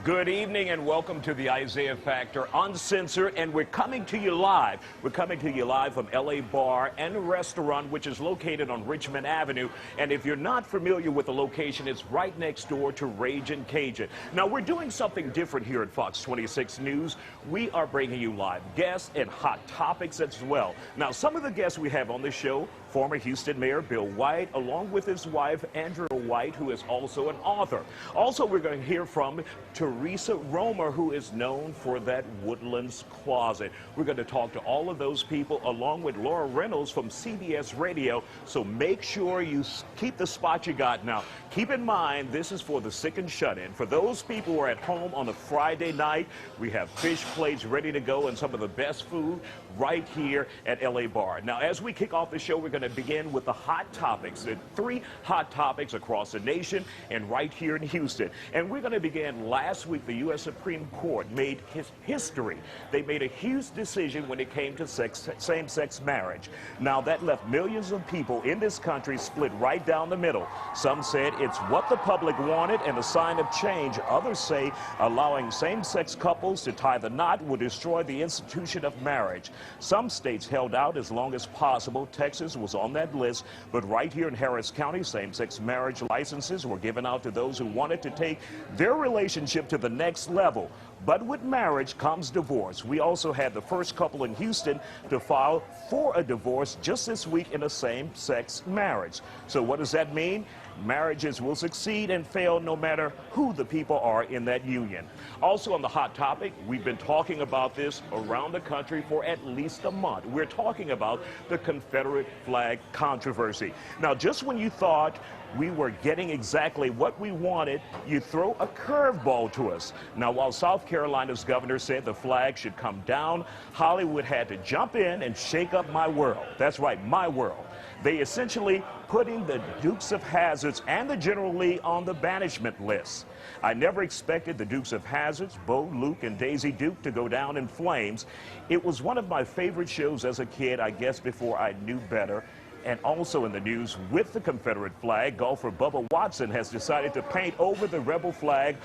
Good evening and welcome to the ISIAH Factor Uncensored, and we're coming to you live. We're coming to you live from LA Bar and Restaurant, which is located on Richmond Avenue. And if you're not familiar with the location, it's right next door to Ragin' Cajun. Now, we're doing something different here at Fox 26 News. We are bringing you live guests and hot topics as well. Now, some of the guests we have on the show, former Houston Mayor Bill White, along with his wife, Andrea White, who is also an author. Also, we're going to hear from Teresa Romer, who is known for that Woodlands Closet. We're going to talk to all of those people, along with Laura Reynolds from CBS Radio. So make sure you keep the spot you got. Now, keep in mind, this is for the sick and shut-in. For those people who are at home on a Friday night, we have fish plates ready to go and some of the best food right here at LA Bar. Now, as we kick off the show, we're going to begin with the hot topics. There are 3 hot topics across the nation and right here in Houston. And we're going to begin last week. The U.S. Supreme Court made history. They made a huge decision when it came to same-sex marriage. Now, that left millions of people in this country split right down the middle. Some said it's what the public wanted and a sign of change. Others say allowing same-sex couples to tie the knot will destroy the institution of marriage. Some states held out as long as possible. Texas was on that list, but right here in Harris County, same-sex marriage licenses were given out to those who wanted to take their relationship to the next level. But with marriage comes divorce. We also had the first couple in Houston to file for a divorce just this week in a same-sex marriage. So what does that mean? Marriages will succeed and fail no matter who the people are in that union. Also on the hot topic, we've been talking about this around the country for at least a month. We're talking about the Confederate flag controversy. Now, just when you thought we were getting exactly what we wanted, you throw a curveball to us. Now, while South Carolina's governor said the flag should come down, Hollywood had to jump in and shake up my world. That's right, my world. They essentially putting the Dukes of Hazzards and the General Lee on the banishment list. I never expected the Dukes of Hazzards, Bo, Luke, and Daisy Duke to go down in flames. It was one of my favorite shows as a kid, I guess before I knew better. And also in the news, with the Confederate flag, golfer Bubba Watson has decided to paint over the rebel flag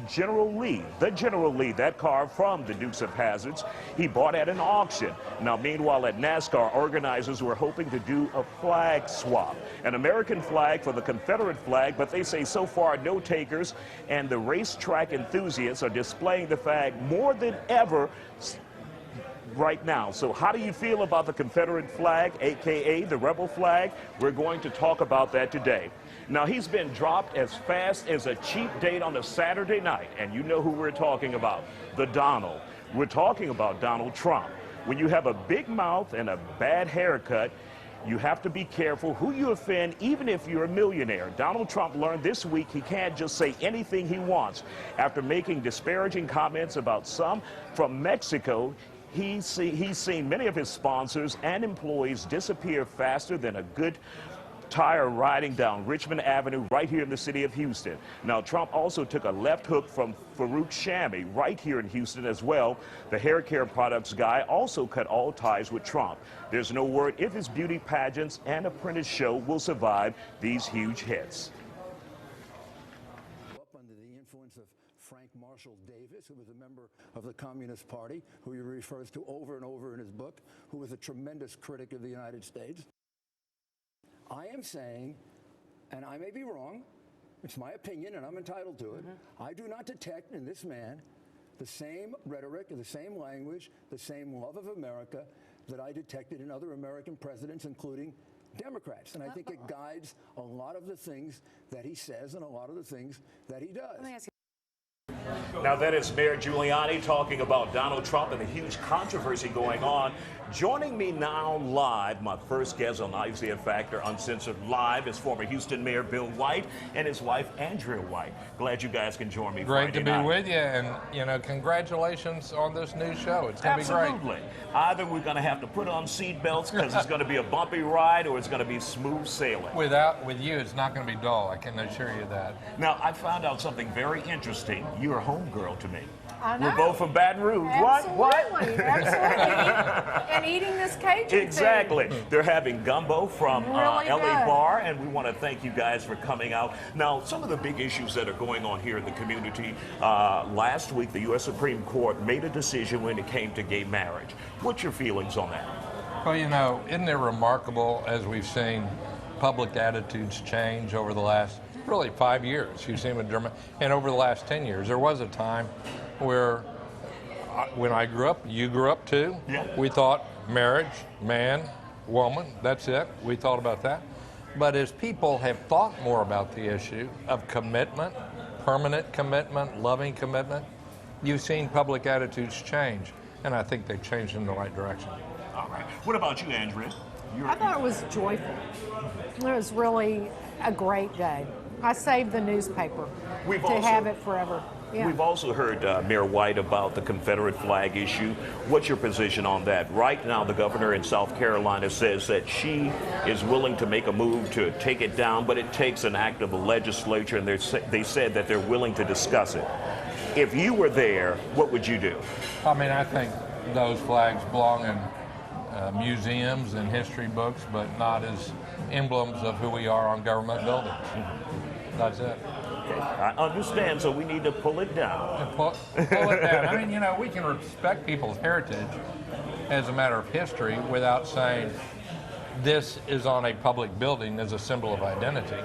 General Lee, that car from the Dukes of Hazzards. He bought at an auction. Now, meanwhile, at NASCAR, organizers were hoping to do a flag swap, an American flag for the Confederate flag, but they say so far no takers, and the racetrack enthusiasts are displaying the flag more than ever right now. So how do you feel about the Confederate flag, aka the rebel flag? We're going to talk about that today. Now, he's been dropped as fast as a cheap date on a Saturday night, and you know who we're talking about, the Donald. We're talking about Donald Trump. When you have a big mouth and a bad haircut, you have to be careful who you offend, even if you're a millionaire. Donald Trump learned this week he can't just say anything he wants. After making disparaging comments about some from Mexico, he's seen many of his sponsors and employees disappear faster than a good tire riding down Richmond Avenue right here in the city of Houston. Now, Trump also took a left hook from Farouk Shami right here in Houston as well. The hair care products guy also cut all ties with Trump. There's no word if his beauty pageants and apprentice show will survive these huge hits. Under the influence of Frank Marshall Davis, who was a member of the Communist Party, who he refers to over and over in his book, who was a tremendous critic of the United States. I am saying, and I may be wrong, it's my opinion and I'm entitled to it, I do not detect in this man the same rhetoric, the same language, the same love of America that I detected in other American presidents, including Democrats. And I think it guides a lot of the things that he says and a lot of the things that he does. Now, that is Mayor Giuliani talking about Donald Trump and the huge controversy going on. Joining me now live, my first guest on ISIAH Factor Uncensored Live, is former Houston Mayor Bill White and his wife, Andrea White. Glad you guys can join me Great Friday to be night. with you, and, you know, congratulations on this new show. It's going to be great. Absolutely. Either we're going to have to put on seat belts because it's going to be a bumpy ride, or it's going to be smooth sailing. With you, it's not going to be dull. I can assure you that. Now, I found out something very interesting. You are home homegirl to me. I know. We're both from Baton Rouge. Absolutely. What? Absolutely. And eating this Cajun Exactly. food. They're having gumbo from Really LA good. Bar, and we want to thank you guys for coming out. Now, some of the big issues that are going on here in the community. Last week, the U.S. Supreme Court made a decision when it came to gay marriage. What's your feelings on that? Well, you know, isn't it remarkable as we've seen public attitudes change over the last really 5 years? You've seen and over the last 10 years. There was a time where when I grew up, you grew up too, we thought marriage, man, woman, that's it. We thought about that. But as people have thought more about the issue of commitment, permanent commitment, loving commitment, you've seen public attitudes change. And I think they've changed in the right direction. All right. What about you, Andrea? I thought it was joyful. It was really a great day. I saved the newspaper to have it forever. Yeah. We've also heard Mayor White about the Confederate flag issue. What's your position on that? Right now, the governor in South Carolina says that she is willing to make a move to take it down, but it takes an act of the legislature, and they said that they're willing to discuss it. If you were there, what would you do? I mean, I think those flags belong in museums and history books, but not as emblems of who we are on government buildings. That's it. Okay. I understand, so we need to pull it down. Pull it down. I mean, you know, we can respect people's heritage as a matter of history without saying this is on a public building as a symbol of identity.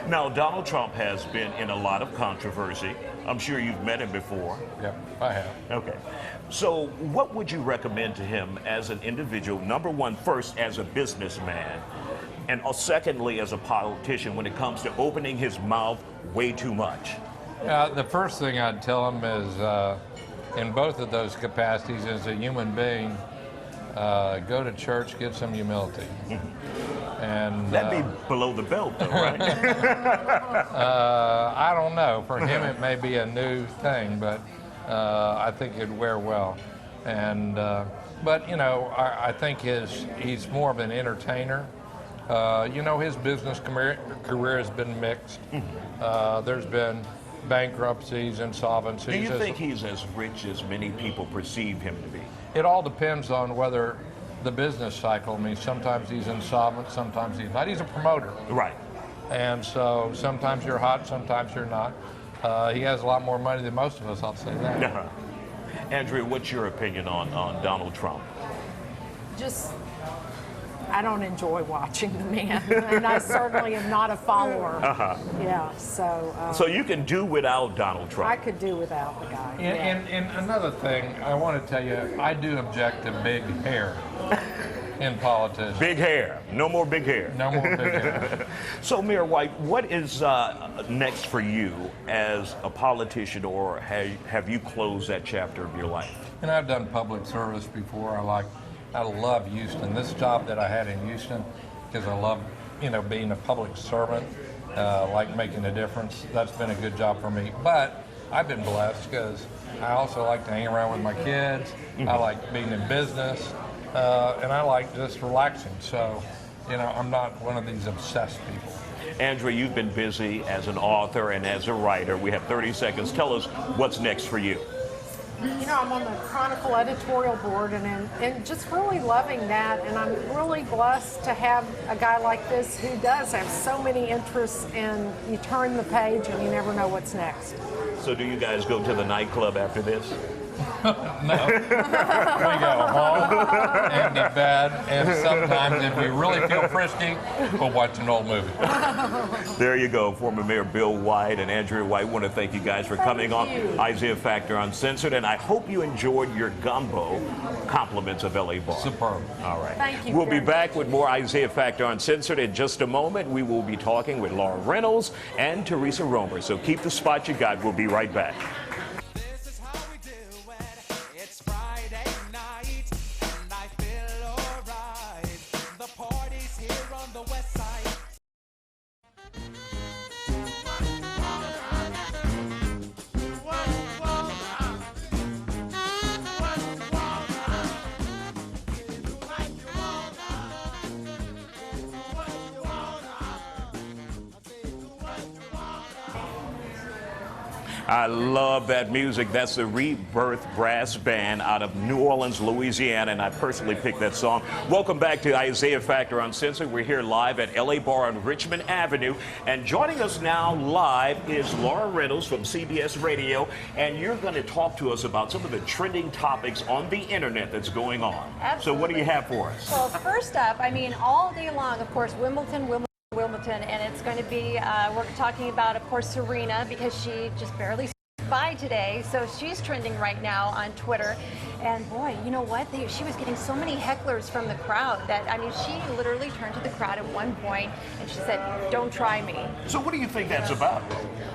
Now, Donald Trump has been in a lot of controversy. I'm sure you've met him before. Yeah, I have. Okay. So what would you recommend to him as an individual, number one, first, as a businessman, and secondly, as a politician, when it comes to opening his mouth way too much? The first thing I'd tell him is, in both of those capacities, as a human being, go to church, get some humility. And that'd be below the belt, though, right? I don't know. For him, it may be a new thing, but I think it'd wear well. And but you know, I think he's more of an entertainer. You know, his business career has been mixed. There's been bankruptcies, insolvencies. Do you think he's as rich as many people perceive him to be? It all depends on whether the business cycle. I mean, sometimes he's insolvent, sometimes he's not. He's a promoter. Right. And so sometimes you're hot, sometimes you're not. He has a lot more money than most of us, I'll say that. Andrea, what's your opinion on Donald Trump? I don't enjoy watching the man, and I certainly am not a follower. Yeah, so. So you can do without Donald Trump. I could do without the guy. And another thing, I want to tell you, I do object to big hair in politics. Big hair. No more big hair. No more big hair. So, Mayor White, what is next for you as a politician, or have you closed that chapter of your life? And I've done public service before. I love Houston. This job that I had in Houston, because I love, you know, being a public servant, like making a difference. That's been a good job for me. But I've been blessed because I also like to hang around with my kids. I like being in business, and I like just relaxing. So, you know, I'm not one of these obsessed people. Andrea, you've been busy as an author and as a writer. We have 30 seconds. Tell us what's next for you. You know, I'm on the Chronicle editorial board and just really loving that. And I'm really blessed to have a guy like this who does have so many interests, and you turn the page and you never know what's next. So do you guys go to the nightclub after this? No. We go home and be bed, and sometimes if we really feel frisky, we'll watch an old movie. There you go. Former Mayor Bill White and Andrea White. Want to thank you guys for coming on ISIAH Factor Uncensored, and I hope you enjoyed your gumbo. Compliments of LA Bar. Superb. All right. Thank you. We'll be back with more ISIAH Factor Uncensored in just a moment. We will be talking with Laura Reynolds and Teresa Romer. So keep the spot you got. We'll be right back. I love that music. That's the Rebirth Brass Band out of New Orleans, Louisiana, and I personally picked that song. Welcome back to Isaiah Factor Uncensored. We're here live at LA Bar on Richmond Avenue, and joining us now live is Laura Reynolds from CBS Radio, and you're going to talk to us about some of the trending topics on the internet that's going on. Absolutely. So what do you have for us? Well, first up, I mean, all day long, of course, Wimbledon, and it's going to be, we're talking about, of course, Serena, because she just barely by today, so she's trending right now on Twitter. And boy, you know what? She was getting so many hecklers from the crowd that, I mean, she literally turned to the crowd at one point and she said, "Don't try me." So what do you think that's about?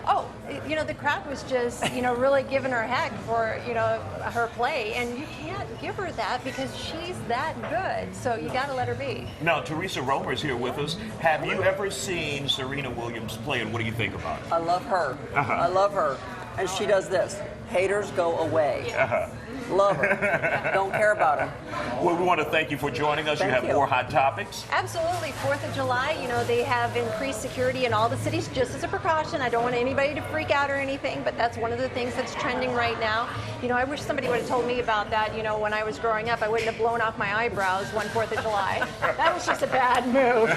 Oh, you know, the crowd was just, you know, really giving her heck for, you know, her play, and you can't give her that because she's that good. So you got to let her be. Now, Teresa Romer is here with us. Have you ever seen Serena Williams play, and what do you think about it? I love her. I love her. And she does this. Haters go away. Love her. Don't care about her. Well, we want to thank you for joining us. Thank you have you. more hot topics. Absolutely. 4th of July, you know, they have increased security in all the cities just as a precaution. I don't want anybody to freak out or anything, but that's one of the things that's trending right now. You know, I wish somebody would have told me about that, you know, when I was growing up. I wouldn't have blown off my eyebrows one 4th of July. That was just a bad move. I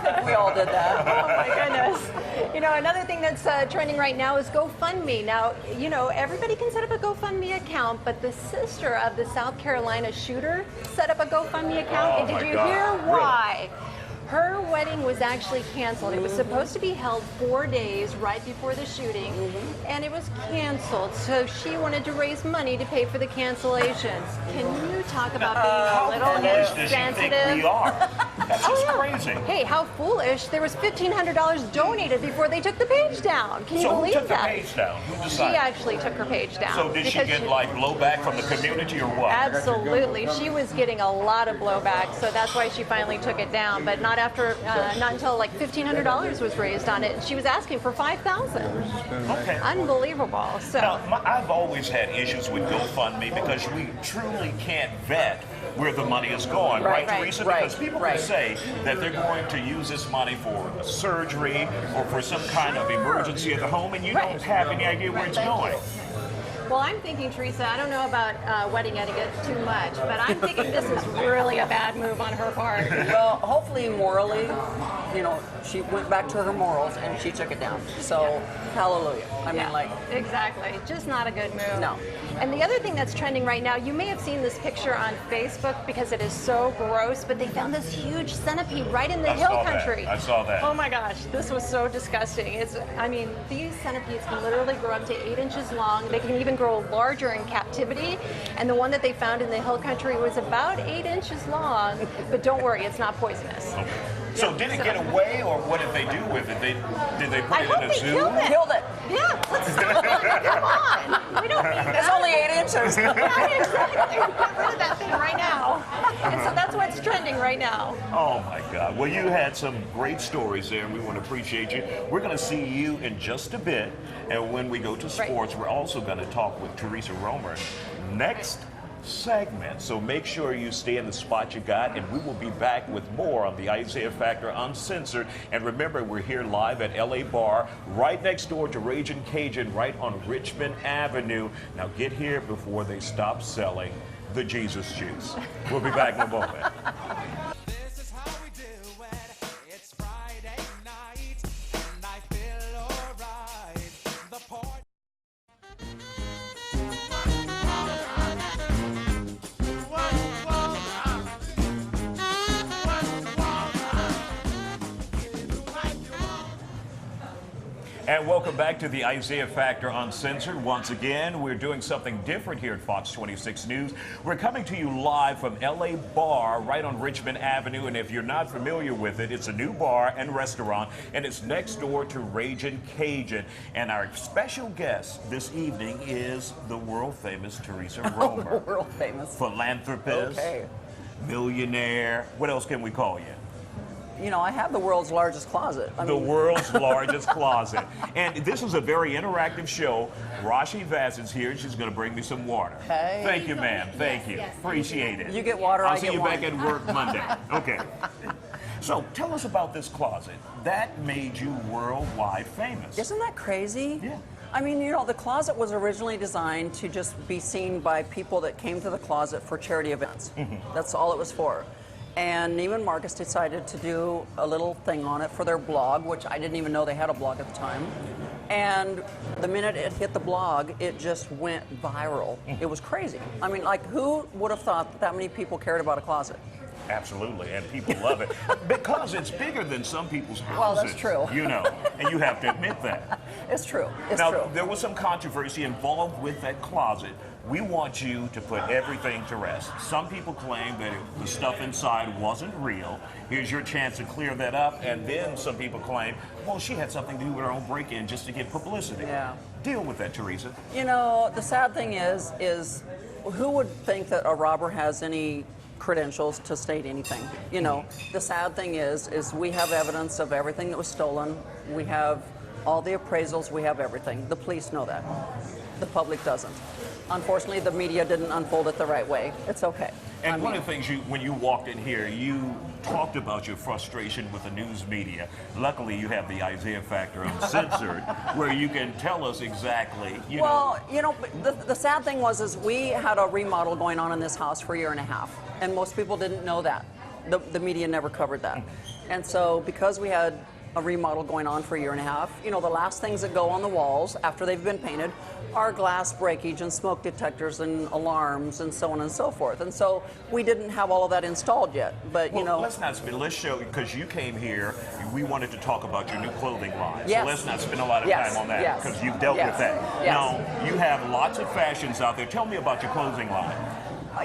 think we all did that. Oh my goodness. You know, another thing that's trending right now is GoFundMe. Now, you know, everybody can set up a GoFundMe account, but the sister of the South Carolina shooter set up a GoFundMe account. And did you hear why? Her wedding was actually canceled. It was supposed to be held 4 days right before the shooting, and it was canceled. So she wanted to raise money to pay for the cancellations. Can you talk about being a little insensitive? We are. That's just crazy. Hey, how foolish. There was $1,500 donated before they took the page down. Can you So believe who took that? the page down? Who She decided? actually took her page down. So did she because get like blowback from the community or what? Absolutely. She was getting a lot of blowback, so that's why she finally took it down. But not after, not until like $1,500 was raised on it. She was asking for $5,000. Okay. Unbelievable. So. Now, I've always had issues with GoFundMe because we truly can't vet where the money is going, right, Teresa? Because people can say that they're going to use this money for a surgery or for some kind of emergency at the home, and you don't have any idea where it's going. Well, I'm thinking, Teresa, I don't know about wedding etiquette too much, but I'm thinking this is really a bad move on her part. Well, hopefully morally, you know, she went back to her morals and she took it down. So, hallelujah. I mean, like. Exactly. Just not a good move. No. And the other thing that's trending right now, you may have seen this picture on Facebook because it is so gross, but they found this huge centipede right in the hill country. I saw that. Oh my gosh, this was so disgusting. I mean, these centipedes can literally grow up to 8 inches long. They can even grow larger in captivity. And the one that they found in the hill country was about 8 inches long. But don't worry, it's not poisonous. Okay. So did it get away, or what did they do with it? Did they put it in a zoo? Killed it. Yeah, let's come on. We don't need that. It's only 8 inches. Yeah, exactly. Get rid of that thing right now. And so that's what's trending right now. Oh my God. Well, you had some great stories there, and we want to appreciate you. We're going to see you in just a bit. And when we go to sports, we're also going to talk with Teresa Romer next segment. So make sure you stay in the spot you got, and we will be back with more on the Isaiah Factor Uncensored. And remember, we're here live at LA Bar, right next door to Ragin' Cajun, right on Richmond Avenue. Now get here before they stop selling the Jesus juice. We'll be back in a moment. This is how we do it. It's Friday night, and I feel alright. The party. And welcome back to the Isaiah Factor Uncensored. Once again, we're doing something different here at Fox 26 News. We're coming to you live from LA Bar right on Richmond Avenue. And if you're not familiar with it, it's a new bar and restaurant, and it's next door to Ragin' Cajun. And our special guest this evening is the world-famous Teresa Romer. World famous. Philanthropist, millionaire. What else can we call you? You know, I have the world's largest closet. I The mean, world's largest closet. And this is a very interactive show. Rashi Vasson's here. She's going to bring me some water. Hey. Thank you, ma'am. Thank you. Appreciate it. You get water, I'll I see get you back wine. at work Monday. Okay. So tell us about this closet. That made you worldwide famous. Isn't that crazy? Yeah. I mean, you know, the closet was originally designed to just be seen by people that came to the closet for charity events. That's all it was for. And Neiman Marcus decided to do a little thing on it for their blog, which I didn't even know they had a blog at the time. And the minute it hit the blog, it just went viral. It was crazy. I mean, like, who would have thought that many people cared about a closet? Absolutely, and people love it because it's bigger than some people's houses. Well, that's true. You know, and you have to admit that. It's true. It's now, true. there was some controversy involved with that closet. We want you to put everything to rest. Some people claim that the stuff inside wasn't real. Here's your chance to clear that up. And then some people claim, well, she had something to do with her own break-in just to get publicity. Yeah. Deal with that, Teresa. You know, the sad thing is who would think that a robber has any credentials to state anything? You know, the sad thing is we have evidence of everything that was stolen. We have all the appraisals. We have everything. The police know that. The public doesn't. Unfortunately, the media didn't unfold it the right way. It's okay. And one of the things when you walked in here, you talked about your frustration with the news media. Luckily, you have the ISIAH Factor Uncensored, where you can tell us exactly, you know. You know, the sad thing is we had a remodel going on in this house for a year and a half, and most people didn't know that. The media never covered that. And so because we had a remodel going on for a year and a half, you know, the last things that go on the walls after they've been painted are glass breakage and smoke detectors and alarms and so on and so forth. And so we didn't have all of that installed yet. But, you know. Let's not spend, let's show, because you came here, we wanted to talk about your new clothing line. Yes. So let's not spend a lot of time on that, because you've dealt with that. Yes. Now, you have lots of fashions out there. Tell me about your clothing line.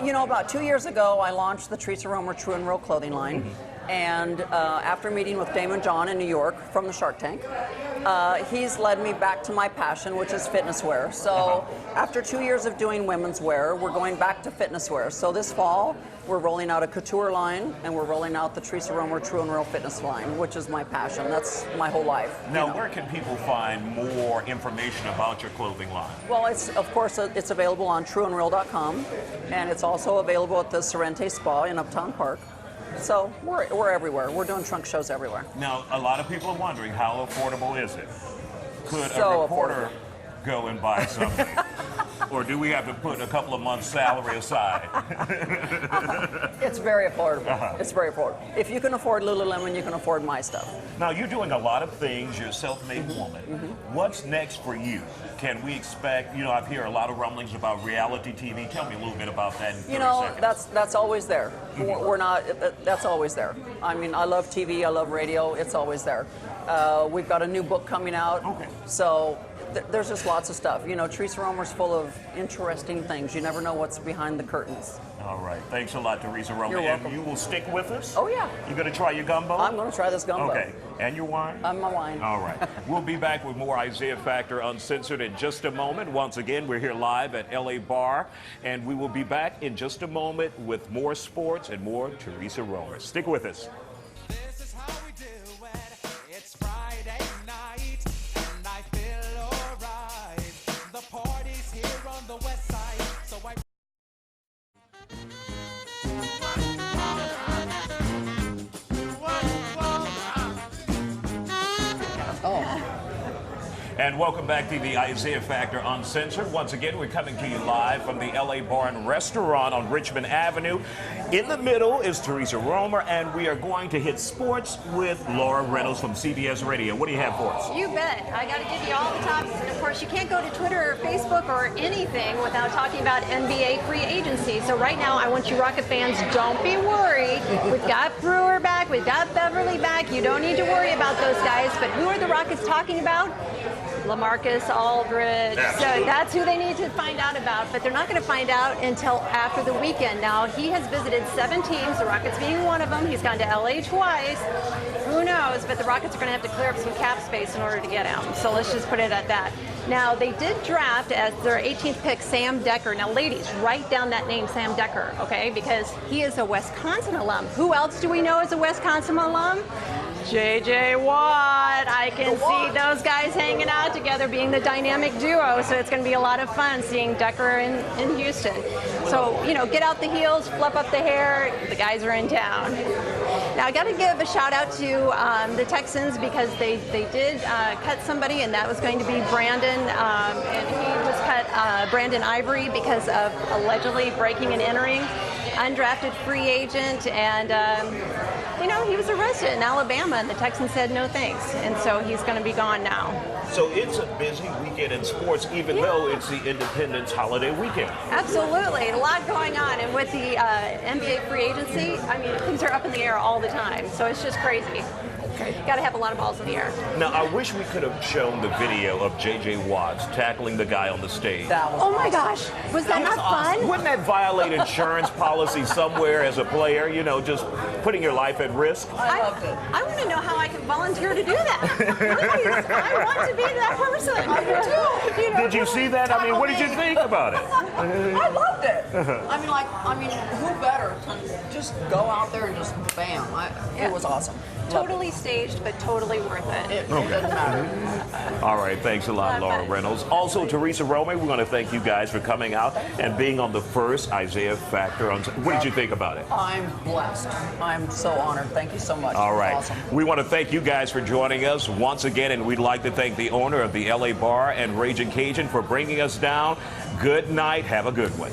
You know, about 2 years ago, I launched the Teresa Romer True and Real clothing line. And after meeting with Damon John in New York from the Shark Tank, he's led me back to my passion, which is fitness wear. So after 2 years of doing women's wear, we're going back to fitness wear. So this fall, we're rolling out a couture line, and we're rolling out the Teresa Romer True and Real fitness line, which is my passion. That's my whole life. Now, where can people find more information about your clothing line? Well, of course, it's available on trueandreal.com, and it's also available at the Sorrente Spa in Uptown Park. So we're everywhere. We're doing trunk shows everywhere. Now, a lot of people are wondering, how affordable is it? Could So a reporter go and buy something? Or do we have to put a couple of months' salary aside? It's very affordable. It's very affordable. If you can afford Lululemon, you can afford my stuff. Now, you're doing a lot of things. You're a self-made woman. What's next for you? Can we expect, you know, I've heard a lot of rumblings about reality TV. Tell me a little bit about that in 30 seconds. That's always there. We're not, that's always there. I mean, I love TV, I love radio, it's always there. We've got a new book coming out. Okay. So there's just lots of stuff. You know, Teresa Romer's full of interesting things. You never know what's behind the curtains. All right. Thanks a lot, Teresa Romer. You're welcome. And you will stick with us? Oh, yeah. You going to try your gumbo? I'm going to try this gumbo. Okay. And your wine? My wine. All right. We'll be back with more ISIAH Factor Uncensored in just a moment. Once again, we're here live at LA Bar, and we will be back in just a moment with more sports and more Teresa Romer. Stick with us. This is how we do it. It's Friday night, and I feel alright. The party's here on the west side, so I. And welcome back to the ISIAH Factor Uncensored. Once again, we're coming to you live from the LA Bar and Restaurant on Richmond Avenue. In the middle is Teresa Romer, and we are going to hit sports with Laura Reynolds from CBS Radio. What do you have for us? You bet. I got to give you all the topics. And of course, you can't go to Twitter or Facebook or anything without talking about NBA free agency. So right now, I want you Rocket fans, don't be worried. We've got Brewer back. We've got Beverly back. You don't need to worry about those guys. But who are the Rockets talking about? LaMarcus Aldridge. Absolutely. So that's who they need to find out about, but they're not going to find out until after the weekend. Now, he has visited 7 teams, the Rockets being one of them. He's gone to LA twice. Who knows, but the Rockets are going to have to clear up some cap space in order to get him. So let's just put it at that. Now, they did draft as their 18th pick Sam Decker. Now, ladies, write down that name, Sam Decker, okay, because he is a Wisconsin alum. Who else do we know is a Wisconsin alum? J.J. Watt. I can see those guys hanging out together, being the dynamic duo, so it's going to be a lot of fun seeing Decker in Houston. So, you know, get out the heels, flip up the hair. The guys are in town. Now I got to give a shout out to the Texans because they did cut somebody, and that was going to be Brandon, and he was cut Brandon Ivory because of allegedly breaking and entering, undrafted free agent, and you know, he was arrested in Alabama, and the Texans said no thanks, and so he's going to be gone now. So it's a busy weekend in sports, even though it's the Independence holiday weekend. Absolutely, a lot going on, and with the NBA free agency, I mean, things are up in the air all the time, so it's just crazy. Okay. Got to have a lot of balls in the air. Now, I wish we could have shown the video of J.J. Watts tackling the guy on the stage. That was oh my gosh, was that not fun? Wouldn't that violate insurance policy somewhere as a player? You know, just putting your life at risk? I loved it. I want to know how I can volunteer to do that. Please, I want to be that person. I do. You know, Did you see that? I mean, what did you think about it? I loved it. I mean, who better to just go out there and just bam? It was awesome. Totally staged, but totally worth it. It doesn't matter. All right, thanks a lot, Laura Reynolds. Also, Teresa Romay, we want to thank you guys for coming out and being on the first ISIAH Factor. What did you think about it? I'm blessed. I'm so honored. Thank you so much. All right. Awesome. We want to thank you guys for joining us once again, and we'd like to thank the owner of the LA Bar and Raging Cajun for bringing us down. Good night. Have a good one.